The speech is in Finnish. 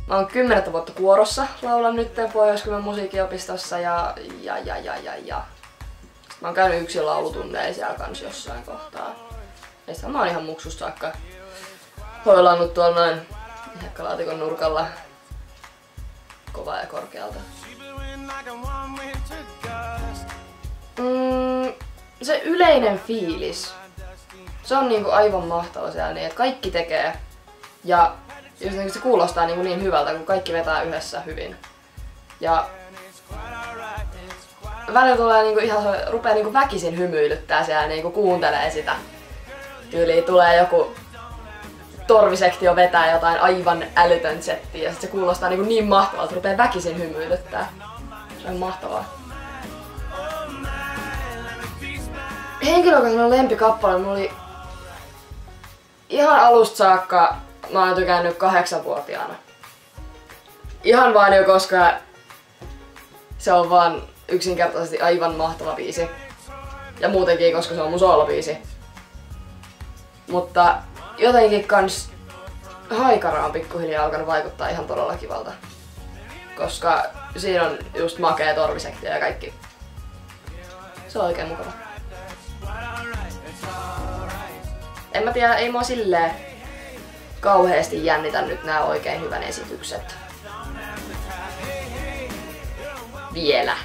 Mä oon 10 vuotta kuorossa, laulan nyt Pohjois-Kymen musiikkiopistossa ja. Mä oon käynyt yksin laulutunneilla siellä kans jossain kohtaa. Ja sitten mä oon ihan muksusta saakka hoilannut tuolla noin hiekkalaatikon nurkalla kovaa ja korkealta. Se yleinen fiilis, se on niinku aivan mahtava siellä niin, että kaikki tekee ja just niin, se kuulostaa niin hyvältä, kun kaikki vetää yhdessä hyvin. Ja välillä tulee niinku ihan, rupeaa niinku väkisin hymyilyttää siellä, niinku kuuntelee sitä. Tyyliin tulee joku torvisektio vetää jotain aivan älytön settiä ja sit se kuulostaa niin mahtavalta, että rupeaa väkisin hymyilyttää. Se on mahtavaa. Henkilökohtainen lempikappale mulla oli ihan alusta saakka, mä oon tykännyt 8-vuotiaana. Ihan vaan jo, koska se on vaan yksinkertaisesti aivan mahtava biisi. Ja muutenkin, koska se on mun soolobiisi. Mutta jotenkin kans Haikara on pikkuhiljaa alkanut vaikuttaa ihan todella kivalta. Koska siinä on just makea torvisektio ja kaikki. Se on oikein mukava. En mä tiedä, ei mua silleen kauheesti jännitä nyt nää oikein hyvän esitykset. Vielä.